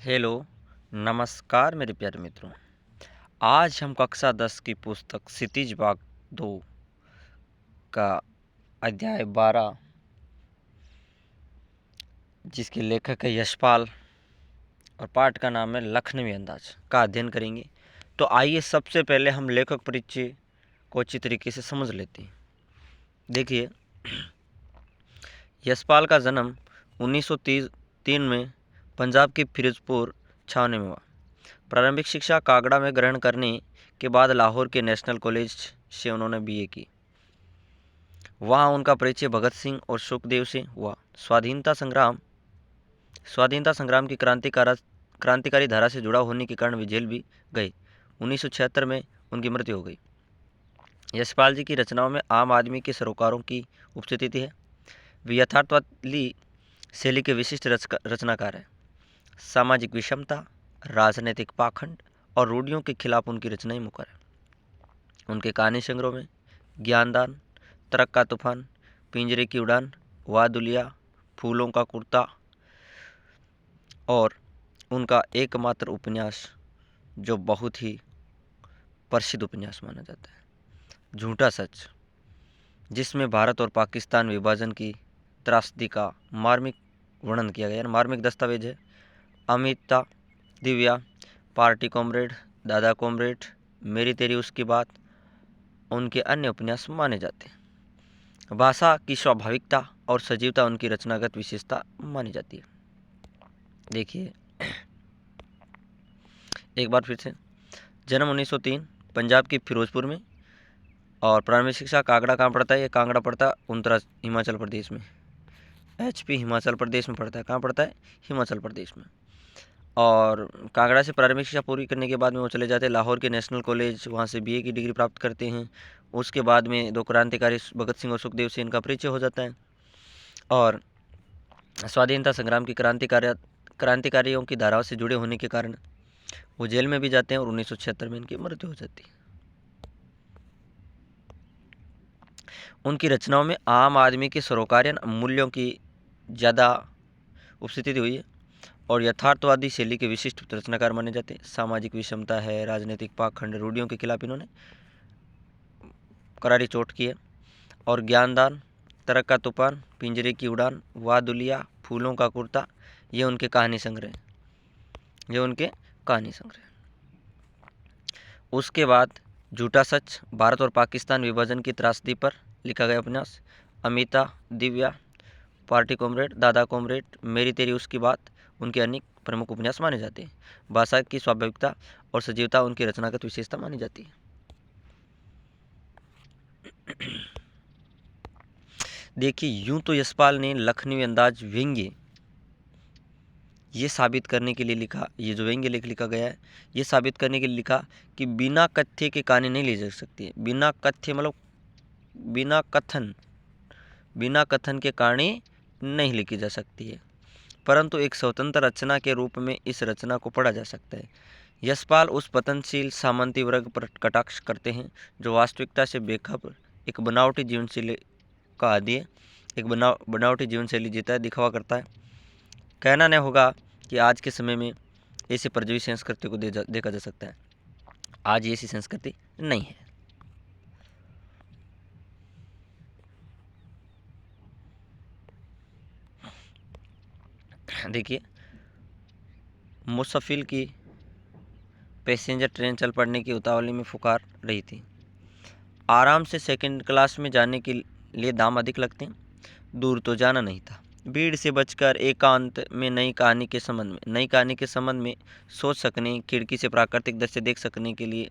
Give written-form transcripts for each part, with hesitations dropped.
Hello, नमस्कार मेरे प्यारे मित्रों। आज हम कक्षा 10 की पुस्तक क्षितिज बाग 2 का अध्याय 12 जिसके लेखक है यशपाल और पाठ का नाम है लखनवी अंदाज का अध्ययन करेंगे। तो आइए सबसे पहले हम लेखक परिचय को अच्छी तरीके से समझ लेते हैं। देखिए, यशपाल का जन्म 1903 में पंजाब के फिरोजपुर छावनी में हुआ। प्रारंभिक शिक्षा कागड़ा में ग्रहण करने के बाद लाहौर के नेशनल कॉलेज से उन्होंने बीए की। वहाँ उनका परिचय भगत सिंह और सुखदेव से हुआ। स्वाधीनता संग्राम की क्रांतिकारी धारा से जुड़ा होने के कारण वे जेल भी गए। 1976 में उनकी मृत्यु हो गई। यशपाल जी की रचनाओं में आम आदमी के सरोकारों की उपस्थिति है। वे यथार्थवादी शैली के विशिष्ट रचनाकार हैं। सामाजिक विषमता, राजनीतिक पाखंड और रूढ़ियों के खिलाफ उनकी रचनाएं मुखर है। उनके कहानी संग्रह में ज्ञानदान, ट्रक का तूफान, पिंजरे की उड़ान, वादुलिया, फूलों का कुर्ता और उनका एकमात्र उपन्यास जो बहुत ही प्रसिद्ध उपन्यास माना जाता है, झूठा सच, जिसमें भारत और पाकिस्तान विभाजन की त्रासदी का मार्मिक वर्णन किया गया है। मार्मिक दस्तावेज है। अमिता, दिव्या, पार्टी कॉमरेड, दादा कॉमरेड, मेरी तेरी उसकी बात उनके अन्य उपन्यास माने जाते हैं। भाषा की स्वाभाविकता और सजीवता उनकी रचनागत विशेषता मानी जाती है। देखिए एक बार फिर से, जन्म 1903 पंजाब की फिरोजपुर में और प्रारंभिक शिक्षा कांगड़ा कहाँ पड़ता है? ये कांगड़ा पड़ता है उनतराज हिमाचल प्रदेश में। HP हिमाचल प्रदेश में पड़ता है। कहाँ पड़ता है? हिमाचल प्रदेश में। और कांगड़ा से प्रारंभिक शिक्षा पूरी करने के बाद में वो चले जाते हैं लाहौर के नेशनल कॉलेज, वहाँ से BA की डिग्री प्राप्त करते हैं। उसके बाद में दो क्रांतिकारी भगत सिंह और सुखदेव से इनका परिचय हो जाता है और स्वाधीनता संग्राम की क्रांतिकारियों की धाराओं से जुड़े होने के कारण वो जेल में भी जाते हैं और 1976 में इनकी मृत्यु हो जाती है। उनकी रचनाओं में आम आदमी के सरोकारियन मूल्यों की ज़्यादा उपस्थिति हुई है और यथार्थवादी शैली के विशिष्ट रचनाकार माने जाते हैं। सामाजिक विषमता है, राजनीतिक पाखंड, रूढ़ियों के खिलाफ इन्होंने करारी चोट की है। और ज्ञानदान, ट्रक का तूफान, पिंजरे की उड़ान, वादुलिया, फूलों का कुर्ता, ये उनके कहानी संग्रह। उसके बाद झूठा सच, भारत और पाकिस्तान विभाजन की त्रासदी पर लिखा गया उपन्यास। अमिता, दिव्या, पार्टी कॉमरेड, दादा कॉमरेड, मेरी तेरी उसकी बात उनके अनेक प्रमुख उपन्यास माने जाते हैं। भाषा की स्वाभाविकता और सजीवता उनकी रचनागत विशेषता मानी जाती है। देखिए, यूं तो यशपाल ने लखनवी अंदाज व्यंग्य ये साबित करने के लिए लिखा, ये जो व्यंग्य लेख लिखा गया है ये साबित करने के लिए लिखा कि बिना कथ्य के कहानी नहीं ली जा सकती है। बिना कथ्य मतलब बिना कथन के कहानी नहीं लिखी जा सकती है, परंतु एक स्वतंत्र रचना के रूप में इस रचना को पढ़ा जा सकता है। यशपाल उस पतनशील सामंती वर्ग पर कटाक्ष करते हैं जो वास्तविकता से बेखबर एक बनावटी जीवन शैली का आदी है, एक बनावटी जीवन शैली जीता है, दिखावा करता है। कहना नहीं होगा कि आज के समय में ऐसे परजीवी संस्कृति को देखा जा सकता है। आज ऐसी संस्कृति नहीं है। देखिए, मुसाफिर की पैसेंजर ट्रेन चल पड़ने की उतावली में पुकार रही थी। आराम से सेकंड क्लास में जाने के लिए दाम अधिक लगते हैं। दूर तो जाना नहीं था। भीड़ से बचकर एकांत में नई कहानी के संबंध में सोच सकने, खिड़की से प्राकृतिक दृश्य देख सकने के लिए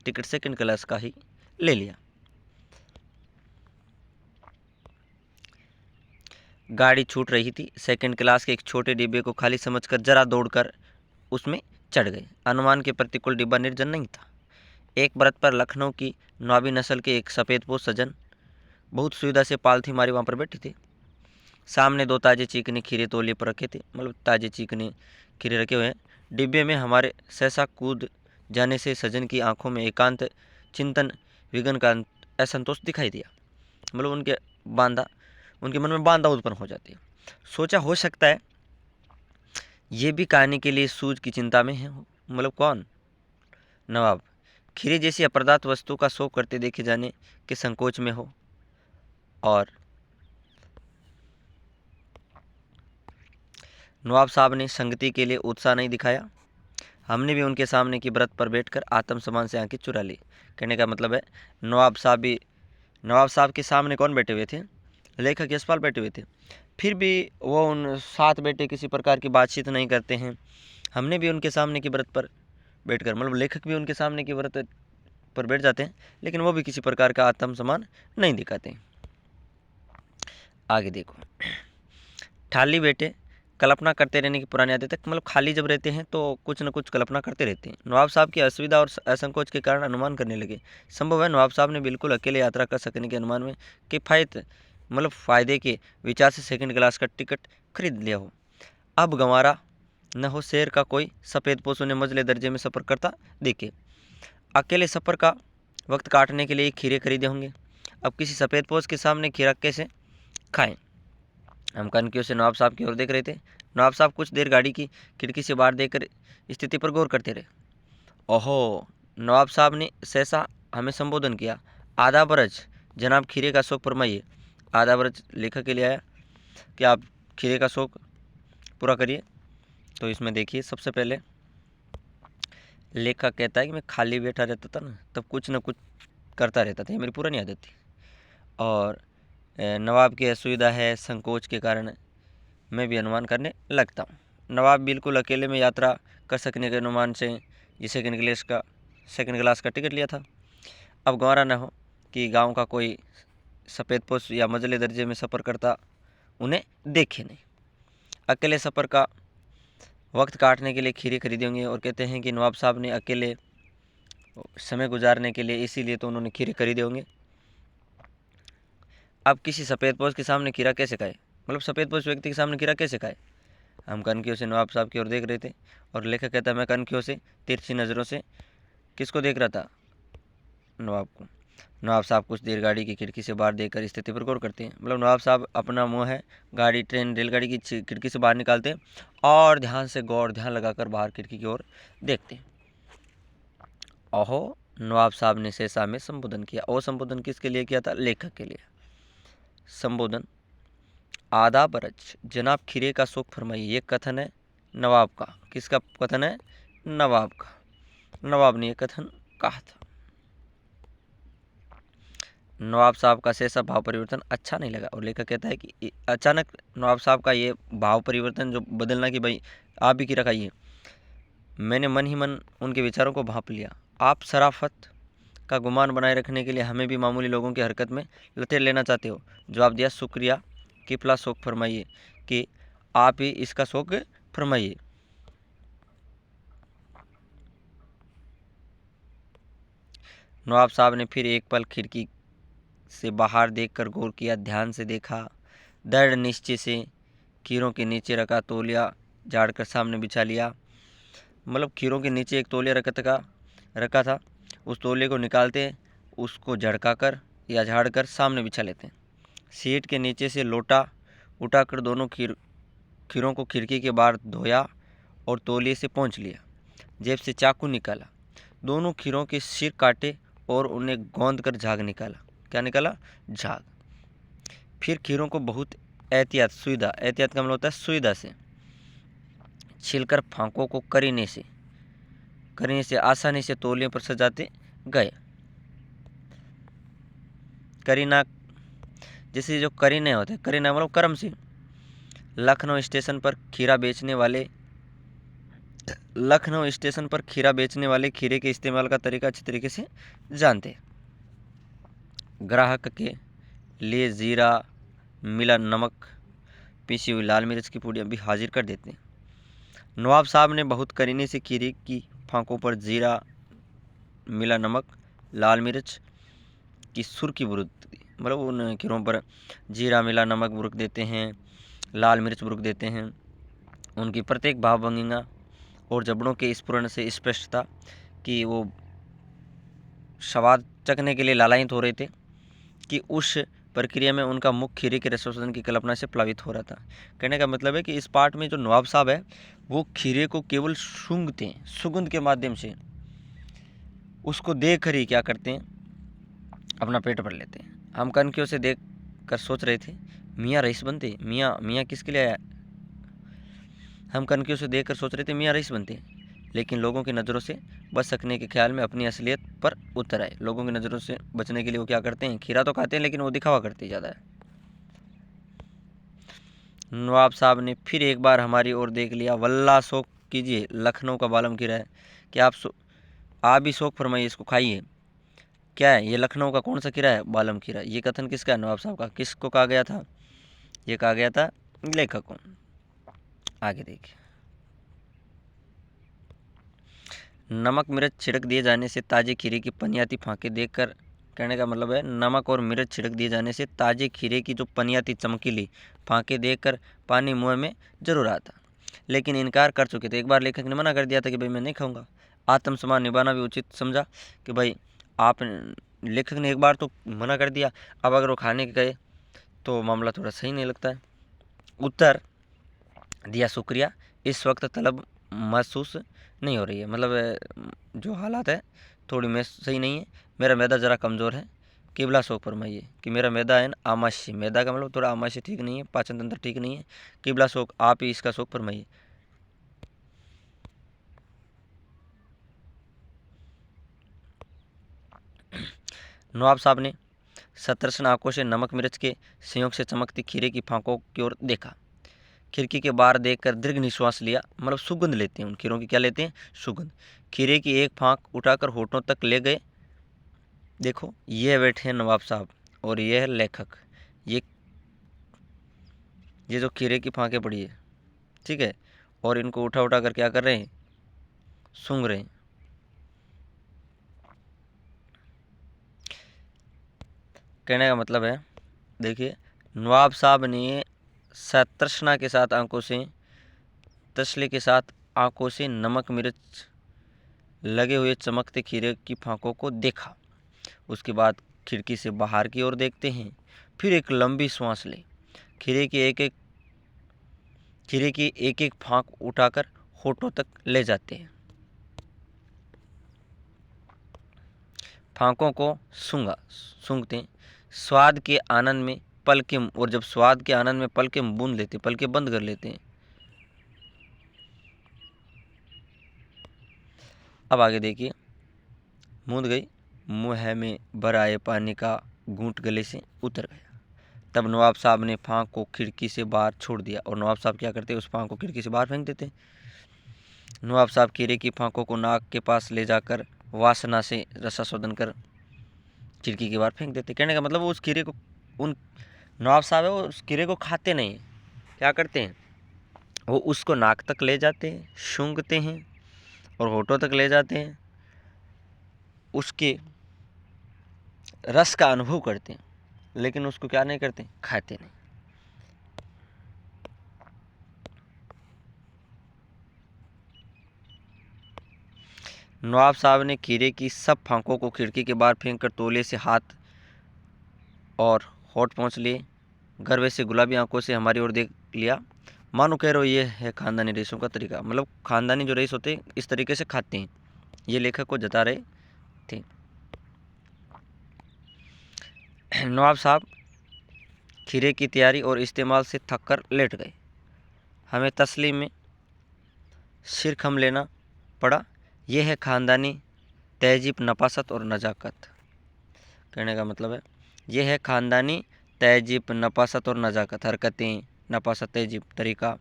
टिकट सेकंड क्लास का ही ले लिया। गाड़ी छूट रही थी। सेकंड क्लास के एक छोटे डिब्बे को खाली समझकर जरा दौड़कर उसमें चढ़ गए। अनुमान के प्रतिकूल डिब्बा निर्जन नहीं था। एक बरत पर लखनऊ की नवाबी नस्ल के एक सफ़ेदपोश सज्जन बहुत सुविधा से पालथी मारी वहाँ पर बैठे थे। सामने दो ताजे चीकने खीरे तौलिए पर रखे थे, मतलब ताजे चीकने खीरे रखे हुए हैं। डिब्बे में हमारे सहसा कूद जाने से सज्जन की आंखों में एकांत चिंतन विघन का असंतोष दिखाई दिया। मतलब उनके मन में बांधा उत्पन्न हो जाती है। सोचा हो सकता है ये भी कहानी के लिए सूझ की चिंता में है। मतलब कौन? नवाब। खीरे जैसी अपर्याप्त वस्तु का शौक करते देखे जाने के संकोच में हो। और नवाब साहब ने संगति के लिए उत्साह नहीं दिखाया। हमने भी उनके सामने की व्रत पर बैठकर आत्मसम्मान से आंखें चुरा ली। कहने का मतलब है नवाब साहब के सामने कौन बैठे हुए थे? लेखक यशपाल बैठे हुए थे। फिर भी वो उन साथ बैठे किसी प्रकार की बातचीत नहीं करते हैं। हमने भी उनके सामने की व्रत पर बैठकर, मतलब लेखक भी उनके सामने की व्रत पर बैठ जाते हैं, लेकिन वो भी किसी प्रकार का आत्मसम्मान नहीं दिखाते। आगे देखो, ठाली बेटे कल्पना करते रहने की पुरानी आदत है। मतलब खाली जब रहते हैं तो कुछ न कुछ कल्पना करते रहते हैं। नवाब साहब की असुविधा और असंकोच के कारण अनुमान करने लगे। संभव है नवाब साहब ने बिल्कुल अकेले यात्रा कर सकने के अनुमान में किफ़ायत, मतलब फ़ायदे के विचार से सेकंड क्लास का टिकट खरीद लिया हो। अब गंवारा न हो शहर का कोई सफ़ेद पोश उन्हें मंझले दर्जे में सफ़र करता देखे। अकेले सफ़र का वक्त काटने के लिए खीरे खरीदे होंगे। अब किसी सफ़ेद पोश के सामने खीरा कैसे खाएं? हम कनखियों से नवाब साहब की ओर देख रहे थे। नवाब साहब कुछ देर गाड़ी की खिड़की से बाहर देखकर स्थिति पर गौर करते रहे। ओहो, नवाब साहब ने सहसा हमें संबोधन किया। आधा बरज जनाब खीरे का शौक फरमाइए। आधा बरज लेखक के लिए आया कि आप खीरे का शौक पूरा करिए। तो इसमें देखिए, सबसे पहले लेखक कहता है कि मैं खाली बैठा रहता था ना, तब कुछ न कुछ करता रहता था, ये मेरी पुरानी आदत थी। और नवाब की असुविधा है, संकोच के कारण मैं भी अनुमान करने लगता हूँ। नवाब बिल्कुल अकेले में यात्रा कर सकने के अनुमान से ये सेकंड क्लास का टिकट लिया था। अब गंवारा न हो कि गांव का कोई सफ़ेद पोश या मंझले दर्जे में सफ़र करता उन्हें देखे नहीं। अकेले सफ़र का वक्त काटने के लिए खीरे खरीदे होंगे। और कहते हैं कि नवाब साहब ने अकेले समय गुजारने के लिए इसीलिए तो उन्होंने खीरे खरीदे होंगे। अब किसी सफ़ेद पोश के सामने खीरा कैसे खाए? मतलब सफ़ेद पोश व्यक्ति के सामने खीरा कैसे खाए? हम कनखियों से नवाब साहब की ओर देख रहे थे। और लेखक कहता है मैं कनखियों से तिरछी नज़रों से किसको देख रहा था? नवाब को। नवाब साहब कुछ देर गाड़ी की खिड़की से बाहर देखकर स्थिति पर गौर करते हैं। मतलब नवाब साहब अपना मुँह है गाड़ी, ट्रेन, रेलगाड़ी की खिड़की से बाहर निकालते हैं और ध्यान लगाकर बाहर खिड़की की ओर देखते हैं। ओहो, नवाब साहब ने सहसा में संबोधन किया। और संबोधन किसके लिए किया था? लेखक के लिए। संबोधन, आधा बरज जनाब खीरे का शौक फरमाइए। ये कथन है नवाब का। किसका कथन है? नवाब का। नवाब ने यह कथन कहा था। नवाब साहब का सहसा भाव परिवर्तन अच्छा नहीं लगा। और लेखक कहता है कि अचानक नवाब साहब का ये भाव परिवर्तन जो बदलना कि भाई आप भी खीरा खाइए, मैंने मन ही मन उनके विचारों को भांप लिया। आप शराफत का गुमान बनाए रखने के लिए हमें भी मामूली लोगों की हरकत में लतेड़ लेना चाहते हो। जवाब दिया, शुक्रिया, किफला शौक फरमाइए कि आप ही इसका शौक फरमाइए। नवाब साहब ने फिर एक पल खिड़की से बाहर देखकर गौर किया, ध्यान से देखा। दृढ़ निश्चय से खीरों के नीचे रखा तौलिया झाड़कर सामने बिछा लिया। मतलब खीरों के नीचे एक तौलिया रखा था। उस तौलिए को निकालते, उसको झड़काकर या झाड़कर सामने बिछा लेते। सीट के नीचे से लोटा उठाकर दोनों खीरों को खिड़की के बाहर धोया और तौलिए से पोंछ लिया। जेब से चाकू निकाला, दोनों खीरों के सिर काटे और उन्हें गोंद कर झाग निकाला। क्या निकाला? झाग। फिर खीरों को बहुत एहतियात का मतलब होता है सुविधा से छीलकर फांकों को करीने से आसानी से तौलियों पर सजाते गए। करीना, जैसे जो करीने होते हैं, करीना मतलब कर्म से। लखनऊ स्टेशन पर खीरा बेचने वाले खीरे के इस्तेमाल का तरीका अच्छी तरीके से जानते। ग्राहक के लिए जीरा, मिला नमक, पीसी हुई लाल मिर्च की पुड़ियाँ भी हाजिर कर देते हैं। नवाब साहब ने बहुत करीने से खीरे की फांकों पर जीरा, मिला नमक, लाल मिर्च की सुर्खी बुरुक दी। मतलब उन खीरों पर जीरा, मिला नमक बुरुक देते हैं, लाल मिर्च बुरुक देते हैं। उनकी प्रत्येक भावभंगिमा और जबड़ों के स्फुरण से स्पष्ट था कि वो स्वाद चखने के लिए लालायित हो रहे थे कि उस प्रक्रिया में उनका मुख खीरे के रसोदन की कल्पना से प्लावित हो रहा था। कहने का मतलब है कि इस पार्ट में जो नवाब साहब है वो खीरे को केवल सूंघते हैं, सुगंध के माध्यम से उसको देख कर ही क्या करते हैं, अपना पेट भर लेते हैं। हम कनखियों से देख कर सोच रहे थे मियाँ रईस बनते। मियाँ मियाँ किसके लिए आया? हम कनखियों से देख कर सोच रहे थे मियाँ रईस बनते, लेकिन लोगों की नज़रों से बच सकने के ख्याल में अपनी असलियत पर उतर आए। लोगों की नज़रों से बचने के लिए वो क्या करते हैं, खीरा तो खाते हैं लेकिन वो दिखावा करते ज़्यादा है। नवाब साहब ने फिर एक बार हमारी ओर देख लिया। वल्ला शौक कीजिए, लखनऊ का बालम खीरा है कि आप भी शौक फरमाइए, इसको खाइए। क्या है ये? लखनऊ का कौन सा खीरा है? बालम खीरा। ये कथन किसका है? नवाब साहब का। किसको कहा गया था? ये कहा गया था लेखक को। आगे देखिए, नमक मिर्च छिड़क दिए जाने से ताजे खीरे की पनियाती फांके देखकर, कहने का मतलब है नमक और मिर्च छिड़क दिए जाने से ताजे खीरे की जो पनियाती चमकीली फांके देखकर पानी मुंह में जरूर आता, लेकिन इनकार कर चुके थे। एक बार लेखक ने मना कर दिया था कि भाई मैं नहीं खाऊंगा। आत्मसम्मान निभाना भी उचित समझा कि भाई आप, लेखक ने एक बार तो मना कर दिया, अब अगर वो खाने के गए तो मामला थोड़ा सही नहीं लगता है। उत्तर दिया, शुक्रिया, इस वक्त तलब महसूस नहीं हो रही है। मतलब जो हालात है थोड़ी मैं सही नहीं है, मेरा मैदा ज़रा कमज़ोर है। किबला शौक फरमाइए कि मेरा मैदा है ना आमाशय, मैदा का मतलब थोड़ा आमाशय ठीक नहीं है, पाचन तंत्र ठीक नहीं है। किबला शौक, आप ही इसका शौक फरमाइए। नवाब साहब ने सतरसन आंखों से नमक मिर्च के संयोग से चमकती खीरे की फांकों की ओर देखा। खिड़की के बाहर देखकर दीर्घ निश्वास लिया। मतलब सुगंध लेते हैं, उन खीरों की क्या लेते हैं? सुगंध। खीरे की एक फांक उठाकर होठों तक ले गए। देखो ये बैठे हैं नवाब साहब और ये है लेखक। ये जो खीरे की फांके पड़ी है, ठीक है, और इनको उठा उठा कर क्या कर रहे हैं? सूंघ रहे हैं। कहने का मतलब है, देखिए, नवाब साहब ने सतृष्णा के साथ आंखों से, तसल्ली के साथ आंखों से नमक मिर्च लगे हुए चमकते खीरे की फांकों को देखा। उसके बाद खिड़की से बाहर की ओर देखते हैं, फिर एक लंबी सांस ले खीरे की एक एक फांक उठाकर होठों तक ले जाते हैं। फांकों को सूंघते हैं। स्वाद के आनंद में पलकें, और जब स्वाद के आनंद में पलकें बूंद लेते, पलकें बंद कर लेते हैं। अब आगे देखिए, मूंद गई, मुँह में भर आए पानी का घूंट गले से उतर गया। तब नवाब साहब ने फांक को खिड़की से बाहर छोड़ दिया। और नवाब साहब क्या करते? उस फांक को खिड़की से बाहर फेंक देते। नवाब साहब खीरे की फांकों को नाक के पास ले जाकर वासना से रसा शोधन कर खिड़की के बाहर फेंक देते। कहने का मतलब वो उस खीरे को, उन नवाब साहब है वो उस खीरे को खाते नहीं, क्या करते हैं? वो उसको नाक तक ले जाते हैं, सूंघते हैं और होठों तक ले जाते हैं, उसके रस का अनुभव करते हैं, लेकिन उसको क्या नहीं करते? खाते नहीं। नवाब साहब ने खीरे की सब फांकों को खिड़की के बाहर फेंक कर तौलिए से हाथ और होठ पहुँच लिए। गर्वे से गुलाबी आंखों से हमारी ओर देख लिया, मानो कह रहे हो ये है खानदानी रईसों का तरीका। मतलब खानदानी जो रईस होते हैं इस तरीके से खाते हैं, ये लेखक को जता रहे थे। नवाब साहब खीरे की तैयारी और इस्तेमाल से थक कर लेट गए। हमें तस्लीम में सिर खम लेना पड़ा। यह है खानदानी तहजीब, नफासत और नज़ाकत। कहने का मतलब है यह है खानदानी तहजीब, नफासत और नज़ाकत। हरकतें, नफासत, तहजीब, तरीका।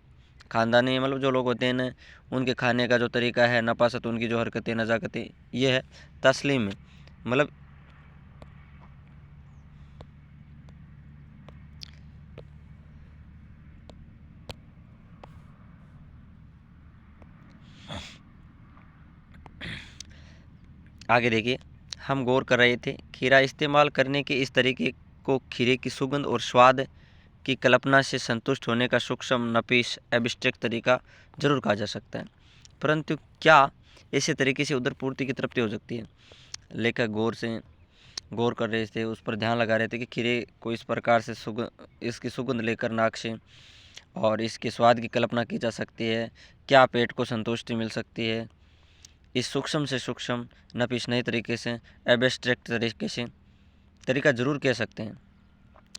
खानदानी मतलब जो लोग होते हैं ना, उनके खाने का जो तरीका है, नफासत उनकी जो हरकतें, नज़ाकतें, ये है तस्लीम में। मतलब आगे देखिए, हम गौर कर रहे थे खीरा इस्तेमाल करने के इस तरीके को खीरे की सुगंध और स्वाद की कल्पना से संतुष्ट होने का सूक्ष्म, नफीस, एब्स्ट्रैक्ट तरीका जरूर कहा जा सकता है, परंतु क्या ऐसे तरीके से उधर पूर्ति की तृप्ति हो सकती है? लेखक गौर से गौर कर रहे थे, उस पर ध्यान लगा रहे थे कि खीरे को इस प्रकार से इसकी सुगंध लेकर नाक से और इसके स्वाद की कल्पना की जा सकती है, क्या पेट को संतुष्टि मिल सकती है। इस सूक्ष्म से सूक्ष्म नफीस नए तरीके से एब्स्ट्रैक्ट तरीका ज़रूर कह सकते हैं,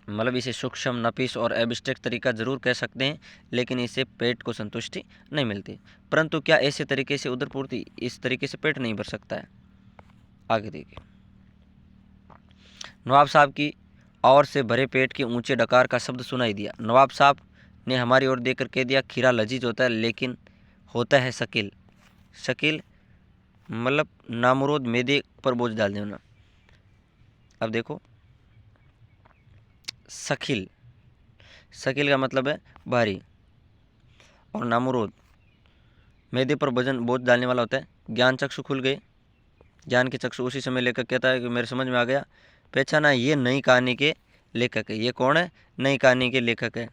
मतलब इसे सूक्ष्म नफीस और एब्स्ट्रैक्ट तरीका ज़रूर कह सकते हैं, लेकिन इससे पेट को संतुष्टि नहीं मिलती। परंतु क्या ऐसे तरीके से उदर पूर्ति, इस तरीके से पेट नहीं भर सकता है। आगे देखिए, नवाब साहब की और से भरे पेट के ऊंचे डकार का शब्द सुनाई दिया। नवाब साहब ने हमारी ओर देखकर कह दिया, खीरा लजीज होता है लेकिन होता है शकील। शकील मतलब नामुराद मैदे पर बोझ डाल देना। अब देखो, शकील, शकील का मतलब है भारी, और नामुराद मैदे पर वजन बोझ डालने वाला होता है। ज्ञान चक्षु खुल गए, ज्ञान के चक्षु उसी समय लेखक कहता है कि मेरे समझ में आ गया, पहचाना, ये नई कहानी के लेखक है। ये कौन है? नई कहानी के लेखक है।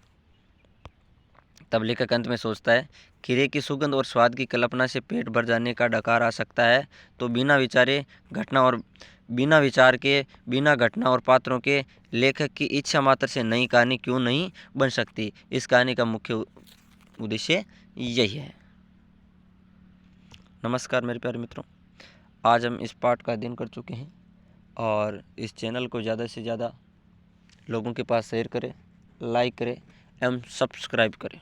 तब लेखक अंत में सोचता है, खीरे की सुगंध और स्वाद की कल्पना से पेट भर जाने का डकार आ सकता है, तो बिना विचार के, बिना घटना और पात्रों के लेखक की इच्छा मात्र से नई कहानी क्यों नहीं बन सकती। इस कहानी का मुख्य उद्देश्य यही है। नमस्कार मेरे प्यारे मित्रों, आज हम इस पाठ का अध्ययन कर चुके हैं और इस चैनल को ज़्यादा से ज़्यादा लोगों के पास शेयर करें, लाइक करें एवं सब्सक्राइब करें।